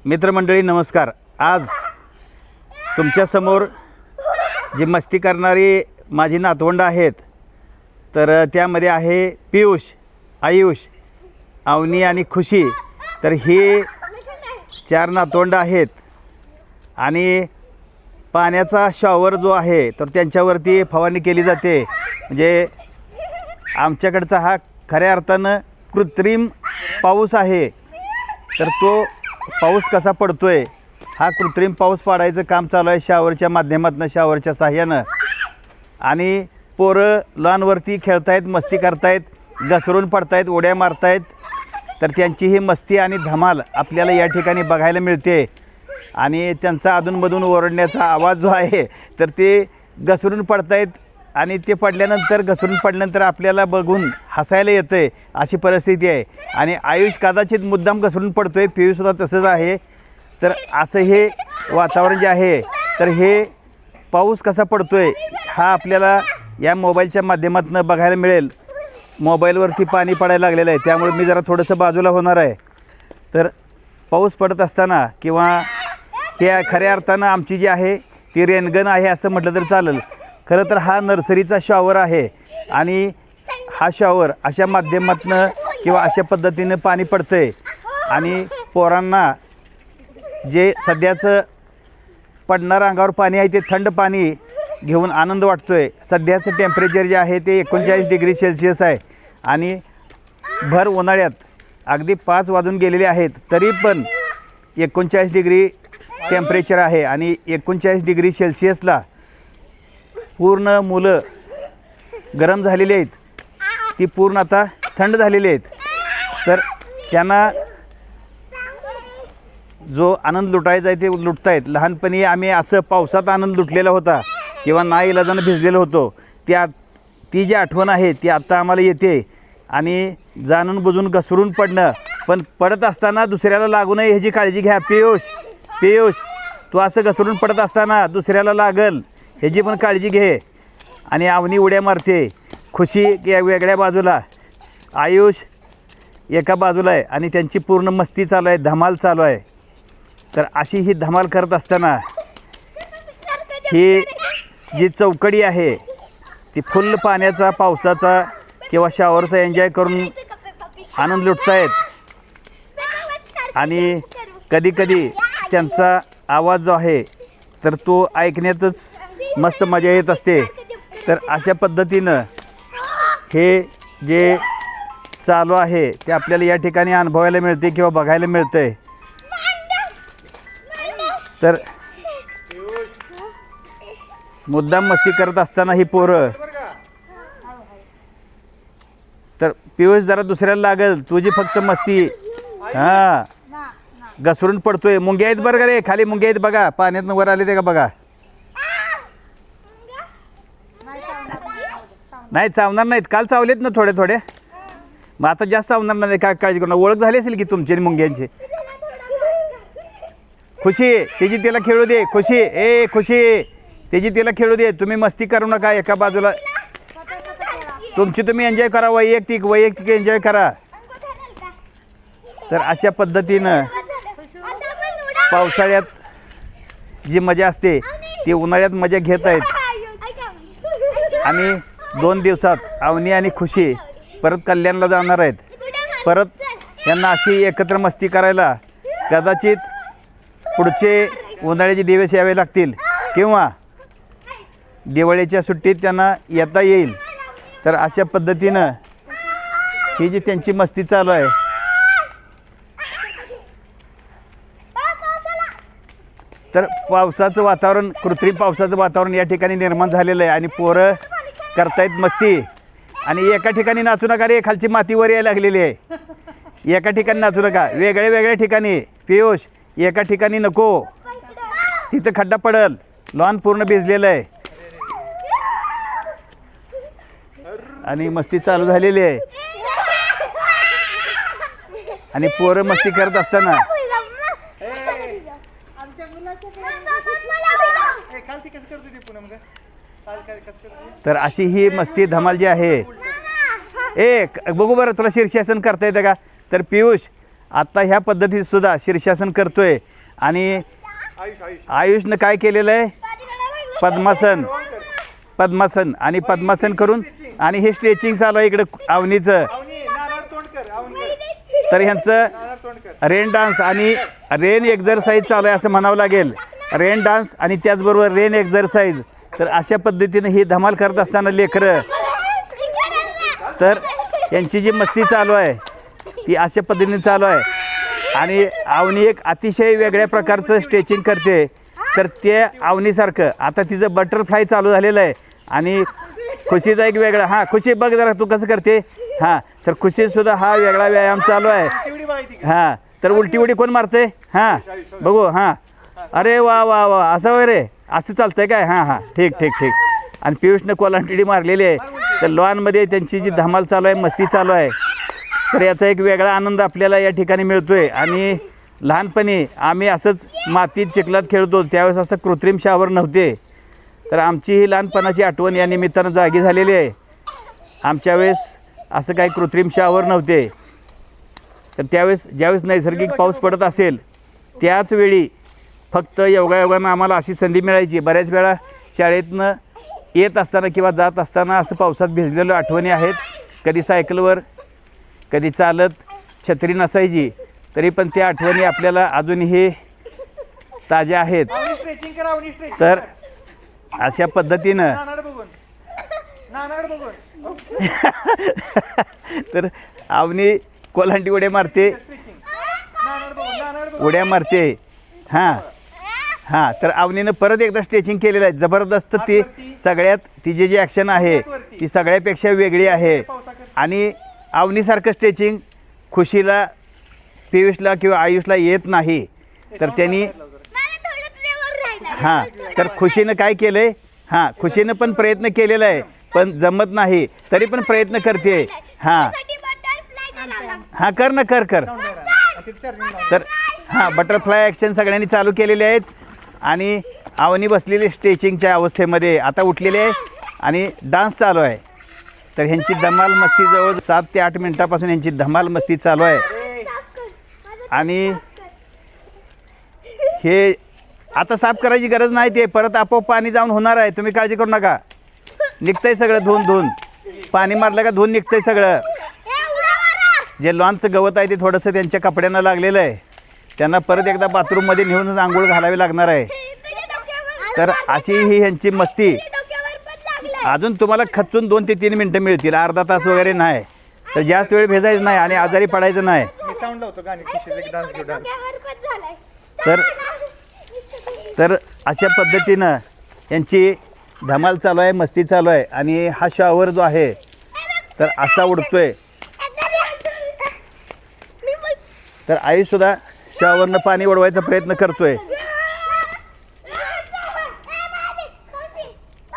मित्रमंडळी नमस्कार. आज तुमच्यासमोर जी मस्ती करणारी माझी नातवंड आहेत, तर त्यामध्ये आहे पियुष, आयुष, अवनी आणि खुशी. तर ही 4 नातवंड आहेत आणि पाण्याचा शॉवर जो आहे तर त्यांच्यावरती फवारणी केली जाते. म्हणजे आमच्याकडचा हा खऱ्या अर्थानं कृत्रिम पाऊस आहे. तर तो पाऊस कसा पडतोय, हा कृत्रिम पाऊस पाडायचं काम चालू आहे शॉवरच्या माध्यमातून, शॉवरच्या साह्यानं. आणि पोरं लॉनवरती खेळतायत, मस्ती करतायत, घसरून पडतायत, उड्या मारतायत. तर त्यांची ही मस्ती आणि धमाल आपल्याला या ठिकाणी बघायला मिळते. आणि त्यांचा अधूनमधून ओरडण्याचा आवाज जो आहे तर ते घसरून पडतायत आणि ते पडल्यानंतर, घसरून पडल्यानंतर आपल्याला बघून हसायला येतं आहे, अशी परिस्थिती आहे. आणि आयुष कदाचित मुद्दाम घसरून पडतो आहे, पियुषसुद्धा तसंच आहे. तर असं हे वातावरण जे आहे, तर हे पाऊस कसा पडतो आहे हा आपल्याला या मोबाईलच्या माध्यमातून बघायला मिळेल. मोबाईलवरती पाणी पडायला लागलेलं आहे, त्यामुळे मी जरा थोडंसं बाजूला होणार आहे. तर पाऊस पडत असताना किंवा हे खऱ्या अर्थानं आमची जी आहे ती रेनगन आहे असं म्हटलं तर चालेल. खरं तर हा नर्सरीचा शॉवर आहे आणि हा शॉवर अशा माध्यमातून किंवा अशा पद्धतीनं पाणी पडतं आहे. आणि पोरांना जे सध्याचं पडणारं अंगावर पाणी आहे ते थंड पाणी घेऊन आनंद वाटतो आहे. सध्याचं टेम्परेचर जे आहे ते 39 डिग्री सेल्सिअस आहे. आणि भर उन्हाळ्यात अगदी 5 वाजून गेलेले आहेत तरी पण 39 डिग्री टेम्परेचर आहे. आणि 39 डिग्री सेल्सिअसला पूर्ण मुलं गरम झालेली आहेत, ती पूर्ण आता थंड झालेली आहेत. तर त्यांना जो आनंद लुटायचा आहे ते लुटतायत. लहानपणी आम्ही असं पावसात आनंद लुटलेला होता किंवा नाईलाजानं भिजलेलो होतो, ती जी आठवण आहे ती आत्ता आम्हाला येते. आणि जाणून बुजून घसरून पडणं, पण पडत असताना दुसऱ्याला लागू नये ह्याची काळजी घ्या. पियुष तू असं घसरून पडत असताना दुसऱ्याला लागल ह्याची पण काळजी घे. आणि अवनी उड्या मारते, खुशी वेगळ्या बाजूला, आयुष एका बाजूला आहे आणि त्यांची पूर्ण मस्ती चालू आहे, धमाल चालू आहे. तर अशी ही धमाल करत असताना ही जी चौकडी आहे ती फुल पाण्याचा, पावसाचा किंवा शॉवरचा एन्जॉय करून आनंद लुटतायत. आणि कधीकधी त्यांचा आवाज जो आहे तर तो ऐकण्यातच मस्त मजा येत असते. तर अशा पद्धतीनं हे जे चालू आहे ते आपल्याला या ठिकाणी अनुभवायला मिळते किंवा बघायला मिळतं आहे. तर मुद्दाम मस्ती करत असताना ही पोरं, तर पियुष जरा दुसऱ्याला लागल, तुझी फक्त मस्ती. हां, घसरून पडतोय. मुंग्या आहेत बरं का रे, खाली मुंग्या आहेत बघा, पाण्यातनं वर आले ते का बघा. नाही चावणार नाहीत, काल चावलेत ना थोडे थोडे, मग आता जास्त चावणार नाही. काय काळजी करू, ओळख झाली असेल की तुमची मुंग्यांची. खुशी त्याची तिला खेळू दे, खुशी त्याची तिला खेळू दे. तुम्ही मस्ती करू नका, एका बाजूला तुमची तुम्ही एन्जॉय करा, वैयक्तिक एन्जॉय करा. तर अशा पद्धतीनं पावसाळ्यात जी मजा असते ती उन्हाळ्यात मजा घेत आहेत. आणि 2 दिवसात अवनी आणि खुशी परत कल्याणला जाणार आहेत. परत त्यांना अशी एकत्र मस्ती करायला कदाचित पुढचे उन्हाळ्याचे दिवस यावे लागतील किंवा दिवाळीच्या सुट्टीत त्यांना येता येईल. तर अशा पद्धतीनं ही जी त्यांची मस्ती चालू आहे, तर पावसाचं वातावरण, कृत्रिम पावसाचं वातावरण या ठिकाणी निर्माण झालेलं आहे. आणि पोरं करतायत मस्ती. आणि एका ठिकाणी नाचू नका रे, खालची माती वर यायला लागलेली आहे. एका ठिकाणी नाचू नका, वेगळ्या ठिकाणी. पियुष एका ठिकाणी नको, तिथं खड्डा पडल, लॉन पूर्ण भिजलेलं आहे. आणि मस्ती चालू झालेली आहे. आणि पोरं मस्ती करत असताना तर अशी ही मस्ती धमाल जी आहे. बघू बरं तुला शीर्षासन करता येतं का. तर पियुष आत्ता ह्या पद्धतीत सुद्धा शीर्षासन करतोय आणि आयुषनं काय केलेलं आहे पद्मासन पद्मासन आणि पद्मासन करून आणि हे स्ट्रेचिंग चालू आहे इकडं अवनीचं. तर ह्यांचं रेन डान्स आणि रेन एक्झरसाईज चालू आहे असं म्हणावं लागेल. रेन डान्स आणि त्याचबरोबर रेन एक्झरसाईज. तर अशा पद्धतीनं ही धमाल करत असताना लेकरं तर यांची जी मस्ती चालू आहे ती अशा पद्धतीने चालू आहे. आणि अवनी एक अतिशय वेगळ्या प्रकारचं स्ट्रेचिंग करते. तर ते अवनीसारखं आता तिचं बटरफ्लाय चालू झालेलं आहे आणि खुशीचा एक वेगळा हां खुशी बघ जरा तू कसं करते. हां तर खुशीसुद्धा हा वेगळा व्यायाम चालू आहे. हां तर उलटी उडी कोण मारते हां बघू हां अरे वा वा वा असं वगैरे असं चालतंय काय हां हां ठीक ठीक ठीक. आणि पियुषनं कोलांटिडी मारलेली आहे. तर लॉनमध्ये त्यांची जी धमाल चालू आहे मस्ती चालू आहे. तर याचा एक वेगळा आनंद आपल्याला या ठिकाणी मिळतो आहे. आणि लहानपणी आम्ही असंच मातीत चिखलात खेळतो त्यावेळेस असं कृत्रिम शावर नव्हते. तर आमची ही लहानपणाची आठवण या निमित्तानं जागी झालेली आहे. आमच्या वेळेस असं काही कृत्रिम शावर नव्हते. तर त्यावेळेस ज्यावेळेस नैसर्गिक पाऊस पडत असेल त्याच वेळी फक्त योगायोगानं आम्हाला अशी संधी मिळायची. बऱ्याच वेळा शाळेतनं येत असताना किंवा जात असताना असं पावसात भिजलेल्या आठवणी आहेत. कधी सायकलवर कधी चालत छत्री नसायची तरी पण त्या आठवणी आपल्याला अजूनही ताज्या आहेत. तर अशा पद्धतीनं तर अवनी कोलांटी उड्या मारते उड्या मारते हां हां. तर अवनीनं परत एकदा स्ट्रेचिंग केलेलं आहे जबरदस्त. ती सगळ्यात तिची जी ॲक्शन आहे ती सगळ्यापेक्षा वेगळी आहे. आणि अवनीसारखं स्ट्रेचिंग खुशीला पियुषला किंवा आयुषला येत नाही. तर त्यांनी हां तर खुशीनं काय केलं आहे हां खुशीनं पण प्रयत्न केलेला आहे पण जमत नाही तरी पण प्रयत्न करते. हां हां कर ना कर कर. तर हां बटरफ्लाय ॲक्शन सगळ्यांनी चालू केलेले आहेत. आणि अवनी बसलेली स्ट्रेचिंगच्या अवस्थेमध्ये आता उठलेली आहे आणि डान्स चालू आहे. तर ह्यांची धमाल मस्ती जवळ 7 ते 8 मिनटापासून ह्यांची धमाल मस्ती चालू आहे. आणि हे आता साफ करायची गरज नाही. ते परत आपोआप पाणी जाऊन होणार आहे तुम्ही काळजी करू नका. निघतंय सगळं धुवून धुवून पाणी मारलं का धुवून निघतंय सगळं. जे लॉनचं गवत आहे ते थोडंसं त्यांच्या कपड्यांना लागलेलं आहे. त्यांना परत एकदा बाथरूममध्ये नेऊन आंघोळ घालावी लागणार आहे. तर अशी ही ह्यांची मस्ती अजून तुम्हाला खचून 2 ते 3 मिनटं मिळतील अर्धा तास वगैरे नाही. तर जास्त वेळ भेजायचं नाही आणि आजारी पडायचं नाही. तर अशा पद्धतीनं यांची धमाल चालू आहे मस्ती चालू आहे. आणि हा शॉवर जो आहे तर असा उडतोय. तर आईसुद्धा शॉवरनं पाणी उडवायचा प्रयत्न करतोय.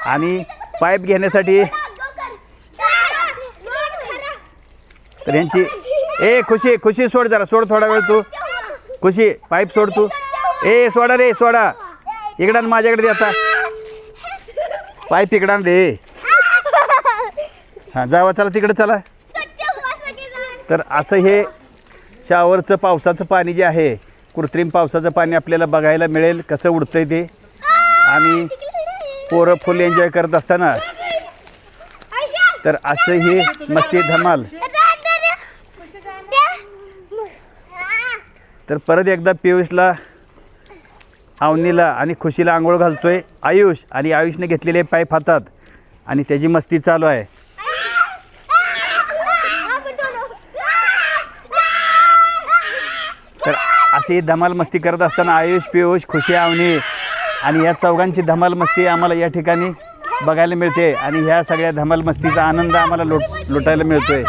आणि पाईप घेण्यासाठी तर यांची खुशी खुशी सोड जरा सोड थोडा वेळ तू खुशी पाईप सोड तू. सोडा रे सोडा इकडं माझ्याकडे दे आता पाईप इकडं रे. हां जावा चला तिकडे चला. तर असं हे शॉवरचं पावसाचं पाणी जे आहे कृत्रिम पावसाचं पाणी आपल्याला बघायला मिळेल कसं उडतंय ते. आणि पोरं फुल एन्जॉय करत असताना तर असं ही मस्ती धमाल. तर परत एकदा पियुषला अवनीला आणि खुशीला आंघोळ घालतोय आयुष. आणि आयुषने घेतलेले पाईप हातात आणि त्याची मस्ती चालू आहे. तर अशी धमाल मस्ती करत असताना आयुष पियुष खुशी अवनी आणि या चौघांची धमाल मस्ती आम्हाला या ठिकाणी बघायला मिळते. आणि ह्या सगळ्या धमाल मस्तीचा आनंद आम्हाला लुटायला मिळतोय.